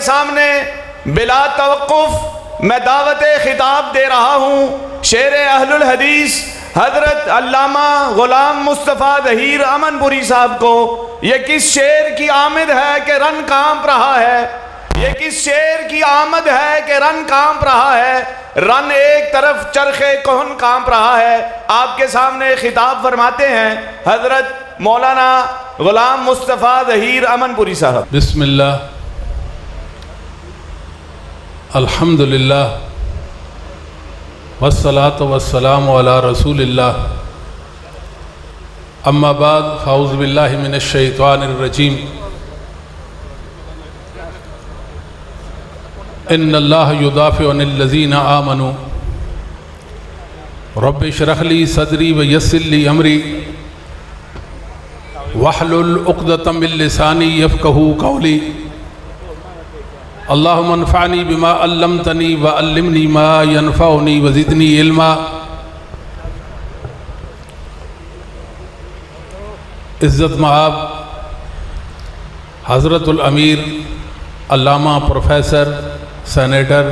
سامنے بلا توقف میں دعوت خطاب دے رہا ہوں شیر اہل الحدیث حضرت علامہ غلام مصطفیٰ ظہیر امن پوری صاحب کو۔ یہ کس شعر کی آمد ہے کہ رن کانپ رہا ہے، یہ کس شعر کی آمد ہے کہ رن کانپ رہا ہے، رن ایک طرف چرخ کہن کانپ رہا ہے۔ آپ کے سامنے خطاب فرماتے ہیں حضرت مولانا غلام مصطفیٰ ظہیر امن پوری صاحب۔ بسم اللہ، الحمدللہ، والصلاة والسلام علی رسول اللہ، اما بعد فاعوذ باللہ من الشیطان الرجیم۔ ان اللہ یدافع عن الذین آمنوا رب اشرح لی صدری ویسر لی امری واحلل عقدۃ من لسانی یفقہوا قولی۔ اللہم انفعنی بما علمتنی وعلمنی ما ینفعنی وزدنی علما۔ عزت مآب حضرت الامیر علامہ پروفیسر سینیٹر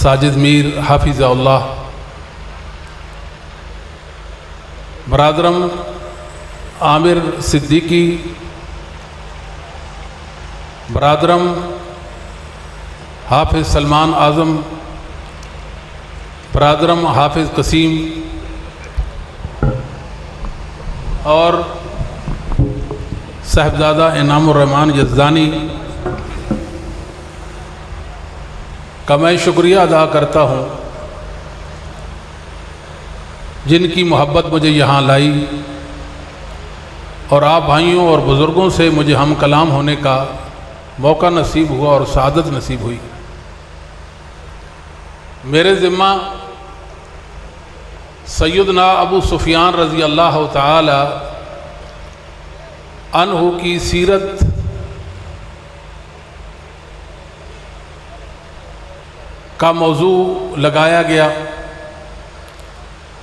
ساجد میر حافظ اللہ، برادرم عامر صدیقی، برادرم حافظ سلمان اعظم، برادرم حافظ قسیم، اور صاحبزادہ انعام الرحمن یزدانی کا میں شکریہ ادا کرتا ہوں جن کی محبت مجھے یہاں لائی اور آپ بھائیوں اور بزرگوں سے مجھے ہم کلام ہونے کا موقع نصیب ہوا اور سعادت نصیب ہوئی۔ میرے ذمہ سیدنا ابو سفیان رضی اللہ تعالی عنہ کی سیرت کا موضوع لگایا گیا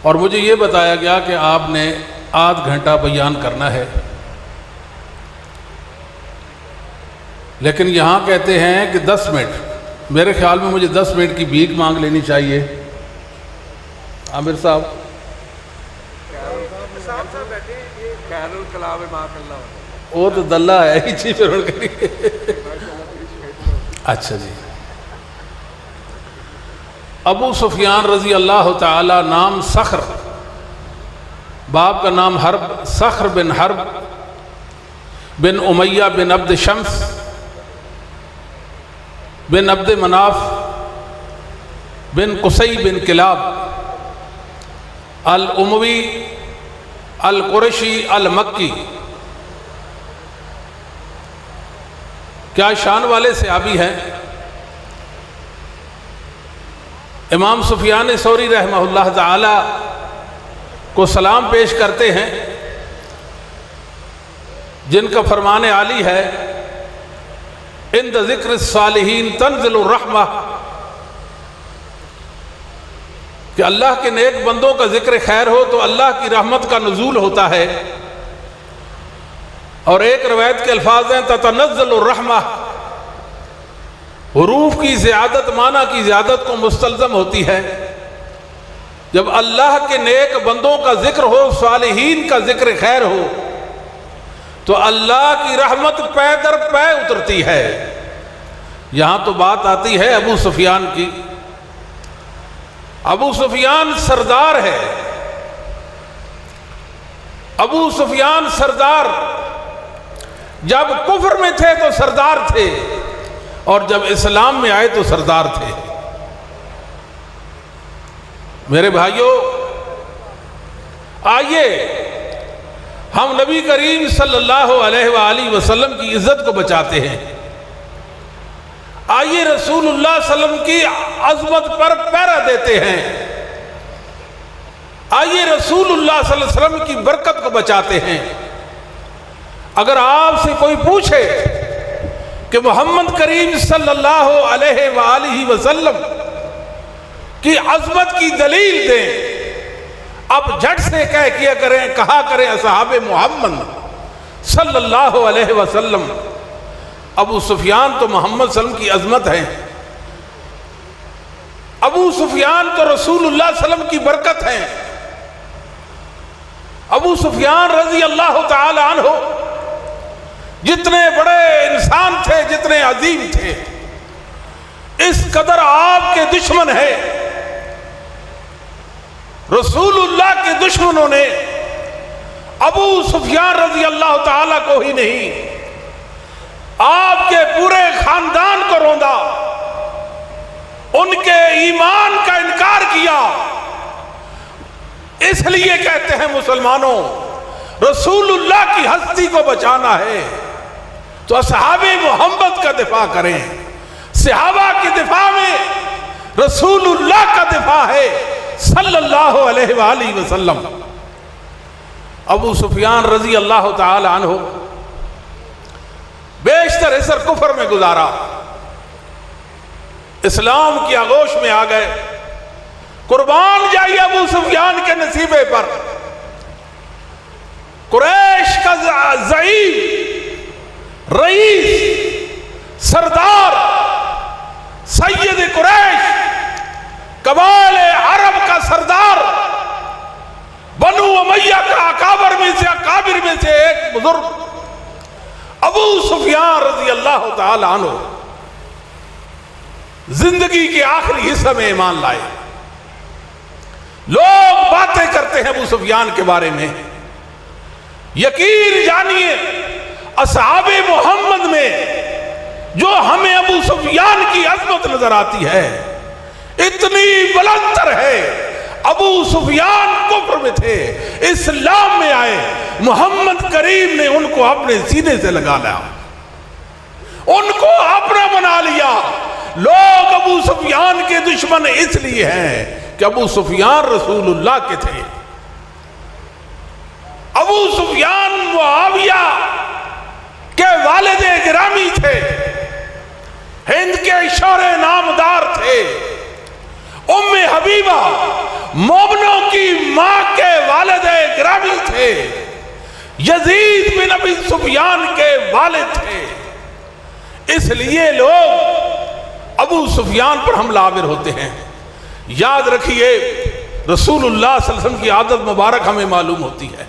اور مجھے یہ بتایا گیا کہ آپ نے آدھ گھنٹہ بیان کرنا ہے، لیکن یہاں کہتے ہیں کہ 10 منٹ۔ میرے خیال میں مجھے 10 منٹ کی بھیک مانگ لینی چاہیے۔ عامر صاحب وہ تو دلہ ہے ہی چیز پھر ان کے لیے۔ اچھا جی، ابو سفیان رضی اللہ تعالی نام صخر، باپ کا نام حرب، صخر بن حرب بن امیہ بن عبد شمس بن عبد مناف بن قصی بن کلاب الاموی القرشی المکی۔ کیا شان والے صحابی ہیں۔ امام سفیان ثوری رحمہ اللہ تعالی کو سلام پیش کرتے ہیں جن کا فرمان عالی ہے عند ذکر الصالحین تنزل الرحمہ، کہ اللہ کے نیک بندوں کا ذکر خیر ہو تو اللہ کی رحمت کا نزول ہوتا ہے۔ اور ایک روایت کے الفاظ ہیں تتنزل الرحمہ، حروف کی زیادت معنی کی زیادت کو مستلزم ہوتی ہے۔ جب اللہ کے نیک بندوں کا ذکر ہو، صالحین کا ذکر خیر ہو، تو اللہ کی رحمت پے در پے اترتی ہے۔ یہاں تو بات آتی ہے ابو سفیان کی۔ ابو سفیان سردار ہے، ابو سفیان سردار، جب کفر میں تھے تو سردار تھے اور جب اسلام میں آئے تو سردار تھے۔ میرے بھائیوں، آئیے ہم نبی کریم صلی اللہ علیہ وآلہ وسلم کی عزت کو بچاتے ہیں۔ آئیے رسول اللہ صلی اللہ علیہ وسلم کی عظمت پر پہرا دیتے ہیں۔ آئیے رسول اللہ صلی اللہ علیہ وسلم کی برکت کو بچاتے ہیں۔ اگر آپ سے کوئی پوچھے کہ محمد کریم صلی اللہ علیہ وآلہ وسلم کی عظمت کی دلیل دیں، اب جھٹ سے کہا کریں اصحاب محمد صلی اللہ علیہ وسلم۔ ابو سفیان تو محمد صلی اللہ علیہ وسلم کی عظمت ہے، ابو سفیان تو رسول اللہ صلی اللہ علیہ وسلم کی برکت ہے، ابو سفیان رضی اللہ تعالی عنہ جتنے بڑے انسان تھے، جتنے عظیم تھے، اس قدر آپ کے دشمن ہے۔ رسول اللہ کے دشمنوں نے ابو سفیان رضی اللہ تعالیٰ کو ہی نہیں، آپ کے پورے خاندان کو روندا، ان کے ایمان کا انکار کیا۔ اس لیے کہتے ہیں مسلمانوں، رسول اللہ کی ہستی کو بچانا ہے تو اصحاب محمد کا دفاع کریں۔ صحابہ کے دفاع میں رسول اللہ کا دفاع ہے صلی اللہ علیہ وآلہ وسلم۔ ابو سفیان رضی اللہ تعالی عنہ بیشتر عصر کفر میں گزارا، اسلام کی آغوش میں آ گئے۔ قربان جائیے ابو سفیان کے نصیبے پر۔ قریش کا زعیم، رئیس، سردار، سید قریش، قبائل عرب کا سردار، بنو امیہ کا اکابر میں سے ایک بزرگ ابو سفیان رضی اللہ تعالی عنہ زندگی کے آخری حصہ میں ایمان لائے۔ لوگ باتیں کرتے ہیں ابو سفیان کے بارے میں، یقین جانیے اصحاب محمد میں جو ہمیں ابو سفیان کی عظمت نظر آتی ہے اتنی بلند تر ہے۔ ابو سفیان کفر میں تھے، اسلام میں آئے، محمد کریم نے ان کو اپنے سینے سے لگا لیا، ان کو اپنا بنا لیا۔ لوگ ابو سفیان کے دشمن اس لیے ہیں کہ ابو سفیان رسول اللہ کے تھے۔ ابو سفیان معاویہ کے والد گرامی تھے، ہند کے شورے نامدار تھے۔ ام حبیبہ مومنوں کی ماں کے والد گرامی تھے، یزید بن ابی سفیان کے والد تھے۔ اس لیے لوگ ابو سفیان پر حملہ آور ہوتے ہیں۔ یاد رکھیے رسول اللہ صلی اللہ علیہ وسلم کی عادت مبارک ہمیں معلوم ہوتی ہے۔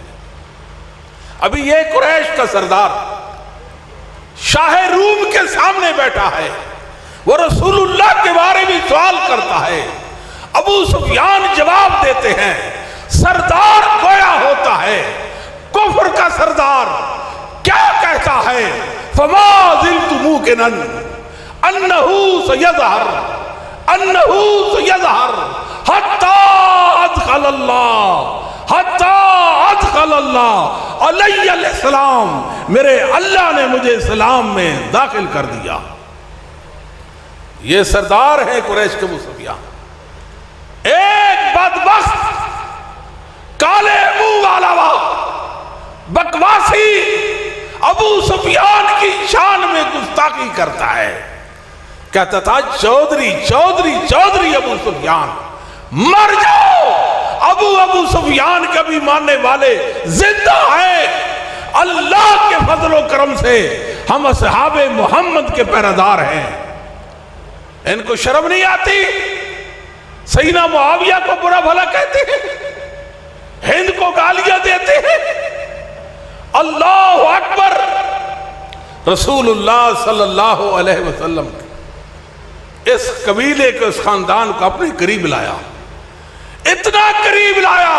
ابھی یہ قریش کا سردار شاہ روم کے سامنے بیٹھا ہے، وہ رسول اللہ کے بارے میں سوال کرتا ہے، ابو سفیان جواب دیتے ہیں۔ سردار گویا ہوتا ہے، کفر کا سردار کیا کہتا ہے؟ فما زلت موقنا انہ سیظہر حتی ادخل اللہ علیہ السلام، میرے اللہ نے مجھے اسلام میں داخل کر دیا۔ یہ سردار ہے قریش کے ابو سفیان۔ ایک بدبخت کالے منہ والا بکواسی ابو سفیان کی شان میں گستاخی کرتا ہے، کہتا تھا چودھری ابو سفیان، مر جاؤ۔ ابو سفیان کا بھی ماننے والے زندہ ہیں۔ اللہ کے فضل و کرم سے ہم اصحاب محمد کے پیرادار ہیں۔ ان کو شرم نہیں آتی؟ سیدنا معاویہ کو برا بھلا کہتے ہیں، ہند کو گالیاں دیتے ہیں۔ اللہ اکبر۔ رسول اللہ صلی اللہ علیہ وسلم اس قبیلے کو، اس خاندان کو اپنے قریب لایا، اتنا قریب لایا،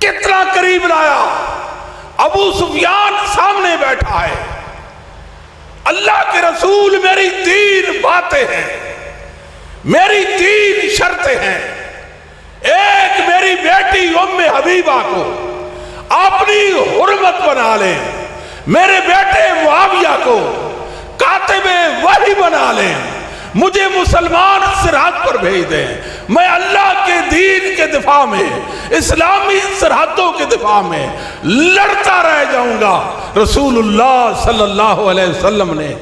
کتنا قریب لایا۔ ابو سفیان سامنے بیٹھا ہے، اللہ کے رسول میری 3 باتیں ہیں، میری 3 شرطیں ہیں۔ ایک، میری بیٹی ام حبیبہ کو اپنی حرمت بنا لیں، میرے بیٹے معاویہ کو کاتب وحی بنا لیں، مجھے مسلمان سرحد پر بھیج دیں، میں اللہ کے دین کے دفاع میں، اسلامی سرحدوں کے دفاع میں لڑتا رہ جاؤں گا۔ رسول اللہ صلی اللہ علیہ وسلم نے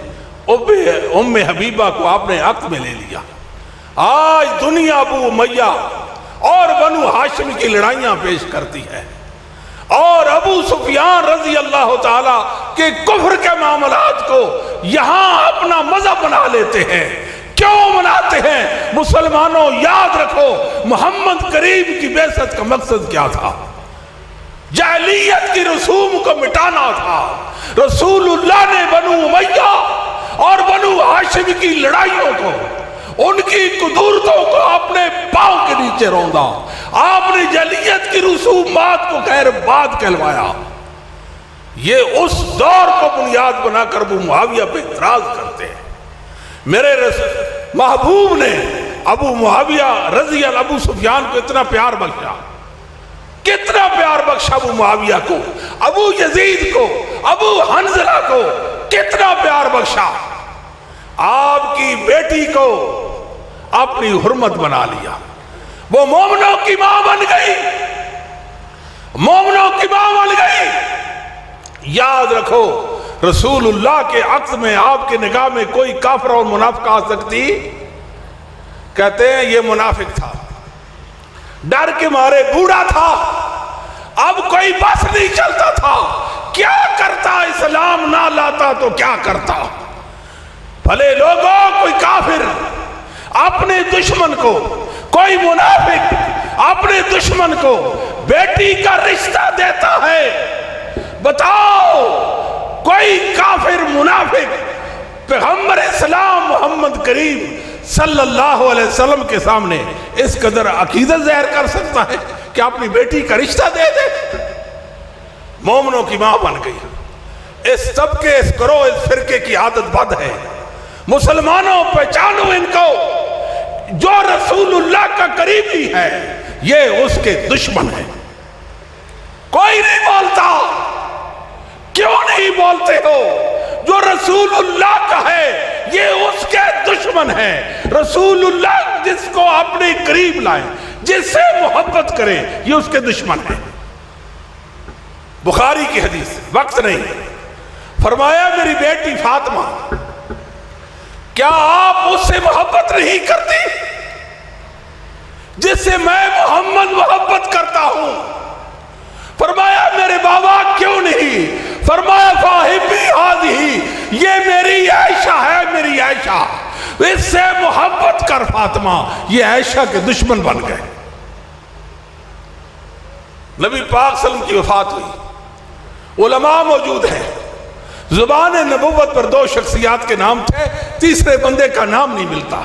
ام حبیبہ کو اپنے عقد میں لے لیا۔ آج دنیا ابو امیہ اور بنو ہاشم کی لڑائیاں پیش کرتی ہے، اور ابو سفیان رضی اللہ تعالی کے کفر کے معاملات کو یہاں اپنا مذہب بنا لیتے ہیں۔ کیوں مناتے ہیں؟ مسلمانوں یاد رکھو محمد کریم کی بعثت کا مقصد کیا تھا؟ جاہلیت کی رسوم کو مٹانا تھا۔ رسول اللہ نے بنو امیہ اور بنو ہاشم کی لڑائیوں کو، ان کی قدورتوں کو اپنے پاؤں کے نیچے روندا۔ آپ نے جاہلیت کی رسومات کو خیر بات کہلوایا۔ یہ اس دور کو بنیاد بنا کر ابو معاویہ پہ اعتراض کرتے ہیں۔ میرے محبوب نے ابو معاویہ رضی اللہ ابو سفیان کو اتنا پیار بخشا، کتنا پیار بخشا ابو معاویہ کو، ابو یزید کو، ابو حنظلہ کو کتنا پیار بخشا۔ آپ کی بیٹی کو اپنی حرمت بنا لیا، وہ مومنوں کی ماں بن گئی، مومنوں کی ماں بن گئی۔ یاد رکھو رسول اللہ کے عکس میں آپ کے نگاہ میں کوئی کافر اور منافق آ سکتی؟ کہتے ہیں یہ منافق تھا، ڈر کے مارے بوڑھا تھا، اب کوئی بس نہیں چلتا تھا، کیا کرتا؟ اسلام نہ لاتا تو کیا کرتا؟ بھلے لوگوں کوئی کافر اپنے دشمن کو، کوئی منافق اپنے دشمن کو بیٹی کا رشتہ دیتا ہے، بتاؤ کوئی کافر منافق پیغمبر اسلام محمد کریم صلی اللہ علیہ وسلم کے سامنے اس قدر عقیدت ظاہر کر سکتا ہے کہ اپنی بیٹی کا رشتہ دے دے؟ مومنوں کی ماں بن گئی۔ اس طبقے، اس گروہ، اس فرقے کی عادت بد ہے۔ مسلمانوں پہچانو ان کو، جو رسول اللہ کا قریبی ہے یہ اس کے دشمن ہے۔ کوئی نہیں بولتا، کیوں نہیں بولتے ہو؟ جو رسول اللہ کا ہے یہ اس کے دشمن ہے۔ رسول اللہ جس کو اپنے قریب لائے، جس سے محبت کرے، یہ اس کے دشمن ہے۔ بخاری کی حدیث، وقت نہیں، فرمایا میری بیٹی فاطمہ، کیا آپ اس سے محبت نہیں کرتی جس سے میں محمد محبت کرتا ہوں؟ فرمایا میرے بابا کیوں نہیں؟ فرمایا فاحبی ہذہ، یہ میری عائشہ ہے، میری عائشہ، اس سے محبت کر فاطمہ۔ یہ عائشہ کے دشمن بن گئے۔ نبی پاک صلی اللہ علیہ وسلم کی وفات ہوئی، علماء موجود ہیں، زبان نبوت پر دو شخصیات کے نام تھے، تیسرے بندے کا نام نہیں ملتا۔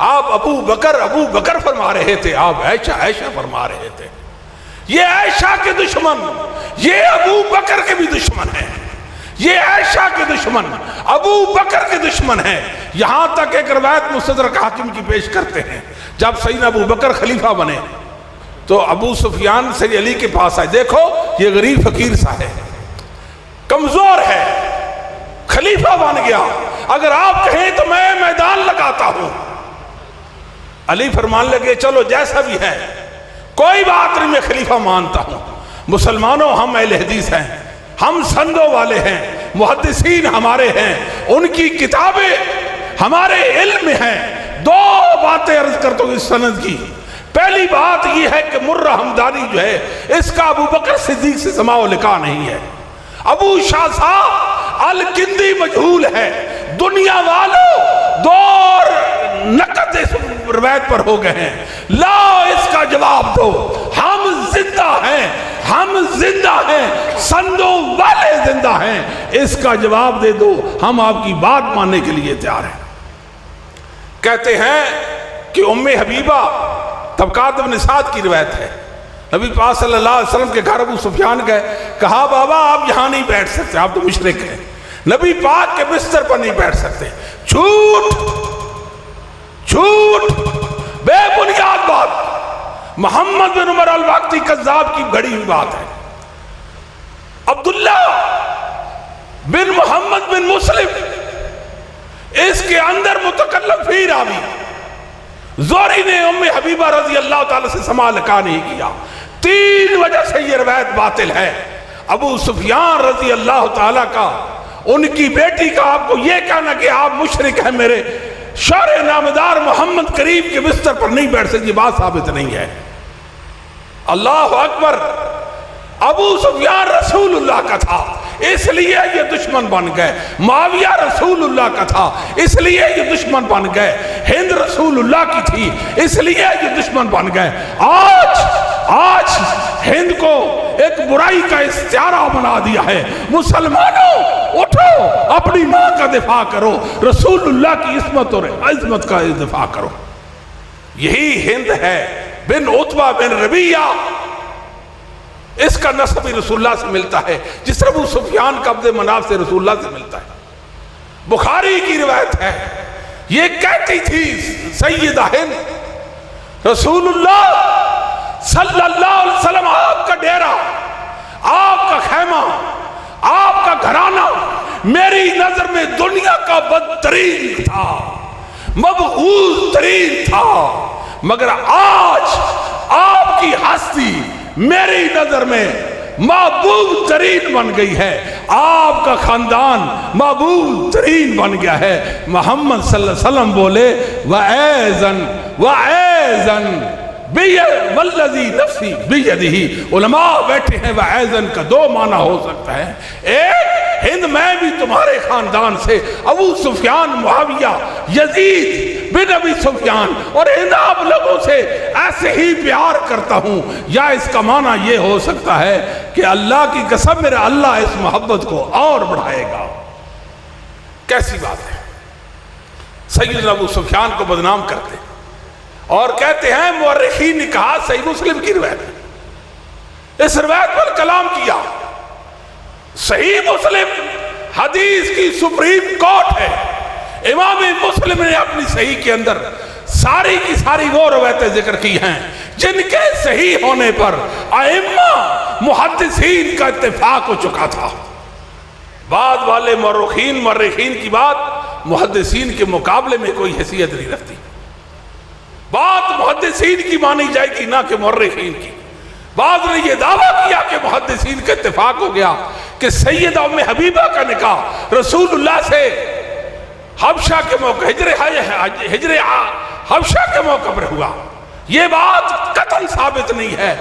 آپ ابو بکر فرما رہے تھے، آپ عائشہ فرما رہے تھے۔ یہ عائشہ کے دشمن، یہ ابو بکر کے بھی دشمن ہیں، یہ عائشہ کے دشمن ابو بکر کے دشمن ہیں۔ یہاں تک ایک روایت مستدرک حاکم کی پیش کرتے ہیں، جب سیدنا ابو بکر خلیفہ بنے تو ابو سفیان سید علی کے پاس آئے، دیکھو یہ غریب فقیر سا ہے، کمزور ہے، خلیفہ بن گیا، اگر آپ کہیں تو میں میدان لگاتا ہوں۔ علی فرمان لگے چلو جیسا بھی ہے، کوئی بات نہیں، میں خلیفہ مانتا ہوں۔ مسلمانوں ہم اہل حدیث ہیں، ہم سندوں والے ہیں، محدثین ہمارے ہیں، ان کی کتابیں ہمارے علم میں ہیں۔ دو باتیں عرض کرتا ہوں اس سند کی۔ پہلی بات یہ ہے کہ مرہ حمدانی جو ہے اس کا ابو بکر صدیق سے سماع و لقاء نہیں ہے۔ ابو شاہ الکندی مجہول ہے، دنیا والوں دور نقد اس روایت پر ہو گئے ہیں، لا اس کا جواب دو، ہم زندہ ہیں، ہم زندہ ہیں، سندوں والے زندہ ہیں، اس کا جواب دے دو، ہم آپ کی بات ماننے کے لیے تیار ہیں۔ کہتے ہیں کہ ام حبیبہ، طبقات ابن سعد کی روایت ہے، نبی پاک صلی اللہ علیہ وسلم کے گھر ابو سفیان گئے، کہا بابا آپ یہاں نہیں بیٹھ سکتے، آپ تو مشرک ہیں، نبی پاک کے بستر پر نہیں بیٹھ سکتے۔ جھوٹ، جھوٹ، بے بنیاد بات، محمد بن عمر الواقدی کذاب کی گھڑی ہوئی بات ہے۔ عبداللہ بن محمد بن مسلم اس کے اندر متکلم فی راوی، زوری نے ام حبیبہ رضی اللہ تعالیٰ سے سماع لقاء نہیں کیا، 3 وجہ سے یہ روایت باطل ہے۔ ابو سفیان رضی اللہ تعالیٰ کا، ان کی بیٹی کا آپ کو یہ کہنا کہ آپ مشرک ہیں، میرے شرع نامدار محمد کریم کے بستر پر نہیں بیٹھ سکتی، بات ثابت نہیں ہے۔ اللہ اکبر، ابو سفیان رسول اللہ کا تھا اس لیے یہ دشمن بن گئے، معاویہ رسول اللہ کا تھا اس لیے یہ دشمن بن گئے، ہند رسول اللہ کی تھی اس لیے یہ دشمن بن گئے۔ آج ہند کو ایک برائی کا استعارہ بنا دیا ہے۔ مسلمانوں اٹھو، اپنی ماں کا دفاع کرو، رسول اللہ کی عصمت اور عظمت کا دفاع کرو۔ یہی ہند ہے بن عتبہ بن ربیعہ، اس کا نسب بھی رسول اللہ سے ملتا ہے، جس طرح ابو سفیان کا عبد مناف سے رسول اللہ سے ملتا ہے۔ بخاری کی روایت ہے، یہ کہتی تھی سیدہ ہند، رسول اللہ صلی اللہ علیہ وسلم آپ کا ڈیرا، آپ کا خیمہ، آپ کا گھرانہ میری نظر میں دنیا کا بدترین تھا، مبغوض ترین تھا، مگر آج آپ کی ہستی میری نظر میں محبوب ترین بن گئی ہے، آپ کا خاندان محبوب ترین بن گیا ہے۔ محمد صلی اللہ علیہ وسلم بولے وَعَيْزًا وَعَيْزًا والذی نفسی بیدہ، علماء بیٹھے ہیں وَعَيْزًا کا دو معنی ہو سکتا ہے، ایک ہند میں بھی تمہارے خاندان سے ابو سفیان معاویہ یزید بن ابی سفیان اور ہند آپ لوگوں سے ایسے ہی پیار کرتا ہوں، یا اس کا معنی یہ ہو سکتا ہے کہ اللہ کی قسم میرا اللہ اس محبت کو اور بڑھائے گا۔ کیسی بات ہے، سیدنا ابو سفیان کو بدنام کرتے اور کہتے ہیں مورخین نے کہا، صحیح مسلم کی روایت ہے، اس روایت پر کلام کیا، صحیح مسلم حدیث کی سپریم کورٹ ہے، امام مسلم نے اپنی صحیح کے اندر ساری کی ساری وہ روایتیں ذکر کی ہیں جن کے صحیح ہونے پر ائمہ محدثین کا اتفاق ہو چکا تھا۔ بعد والے مورخین کی بات محدثین کے مقابلے میں کوئی حیثیت نہیں رکھتی، بات محدثین کی مانی جائے گی نہ کہ مورخین کی۔ بعض نے یہ دعویٰ کیا کہ محدثین کا اتفاق ہو گیا کہ سیدہ ام حبیبہ کا نکاح رسول اللہ سے حبشہ کے موقع ہجر حبشہ کے موقع پر ہوا، یہ بات قطعاً ثابت نہیں ہے۔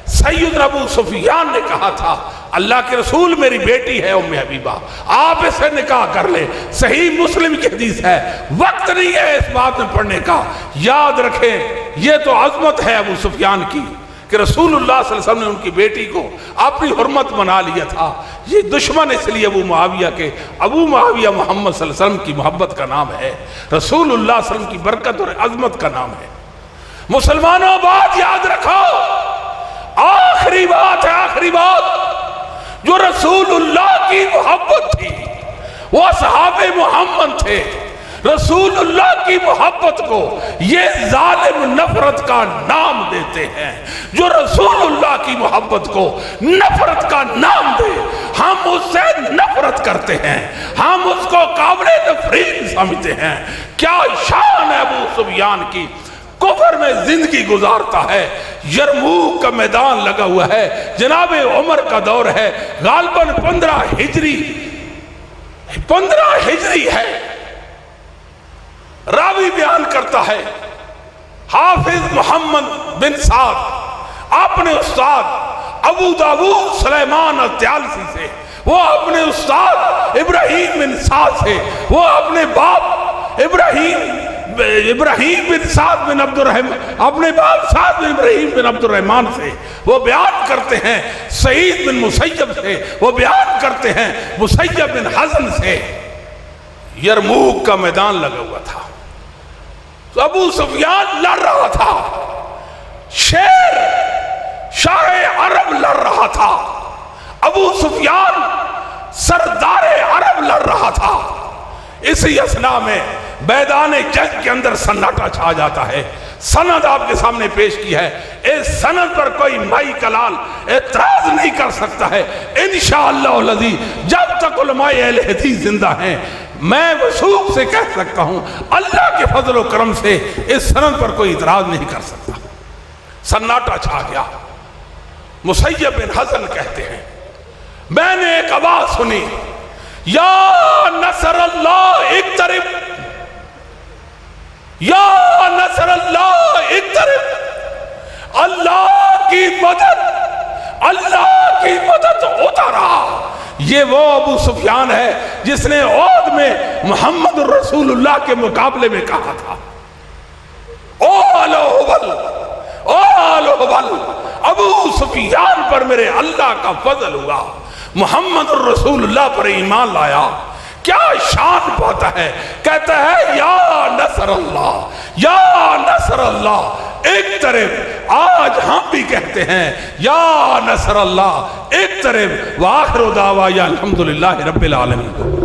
سیدنا ابو سفیان نے کہا تھا اللہ کے رسول میری بیٹی ہے ام حبیبہ، آپ اسے نکاح کر لیں، صحیح مسلم کی حدیث ہے، وقت نہیں ہے اس بات میں پڑھنے کا۔ یاد رکھیں یہ تو عظمت ہے ابو سفیان کی کہ رسول اللہ صلی اللہ علیہ وسلم نے ان کی بیٹی کو اپنی حرمت بنا لیا تھا۔ یہ دشمن اس لیے ابو معاویہ کے، ابو معاویہ محمد صلی اللہ علیہ وسلم کی محبت کا نام ہے، رسول اللہ صلی اللہ علیہ وسلم کی برکت اور عظمت کا نام ہے۔ مسلمانوں بات یاد رکھو، آخری بات ہے، آخری بات، جو رسول اللہ کی محبت تھی وہ اصحاب محمد تھے، رسول اللہ کی محبت کو یہ ظالم نفرت کا نام دیتے ہیں۔ جو رسول اللہ کی محبت کو نفرت کا نام دے، ہم اس سے نفرت کرتے ہیں، ہم اس کو قابل تفریح سمجھتے ہیں۔ کیا شان ہے ابو سفیان کی، کفر میں زندگی گزارتا ہے، یرموک کا میدان لگا ہوا ہے، جناب عمر کا دور ہے، غالباً 15 ہجری ہے۔ راوی بیان کرتا ہے حافظ محمد بن سعد اپنے استاد ابو داؤد سلیمان الطیالسی سے، وہ اپنے استاد ابراہیم بن سعد سے، وہ اپنے باپ ابراہیم بن سعد بن عبد الرحمن، اپنے باپ سعد بن ابراہیم بن عبد الرحمن سے وہ بیان کرتے ہیں، سعید بن مسیب سے وہ بیان کرتے ہیں، مسیب بن حزن سے، یرموک کا میدان لگا ہوا تھا، تو ابو سفیان لڑ رہا تھا، شاہ عرب لڑ رہا تھا، ابو سفیان سردار عرب لڑ رہا تھا۔ اسی اثناء میں میدان جنگ کے اندر سناٹا چھا جاتا ہے۔ سند آپ کے سامنے پیش کی ہے، اس سند پر کوئی مائی کلال اعتراض نہیں کر سکتا ہے۔ انشاءاللہ الذی جب تک علماء اہل حدیث زندہ ہیں میں وثوق سے کہہ سکتا ہوں اللہ کے فضل و کرم سے اس سند پر کوئی اعتراض نہیں کر سکتا۔ سناٹا چھا گیا۔ مسیب بن حزن کہتے ہیں میں نے ایک آواز سنی، یا نصر اللہ اقترب، یا نصر اللہ اقترب، اللہ کی مدد، اللہ کی کی مدد ہوتا رہا۔ یہ وہ ابو سفیان ہے جس نے عہد میں محمد رسول اللہ کے مقابلے میں کہا تھا او الہبل او الہبل، ابو سفیان پر میرے اللہ کا فضل ہوا، محمد رسول اللہ پر ایمان لایا۔ کیا شان پاتا ہے، کہتا ہے یا نصر اللہ یا نصر اللہ اقترب۔ آج ہم بھی کہتے ہیں یا نصر اللہ اقترب، وآخر دعوانا الحمدللہ رب العالمین۔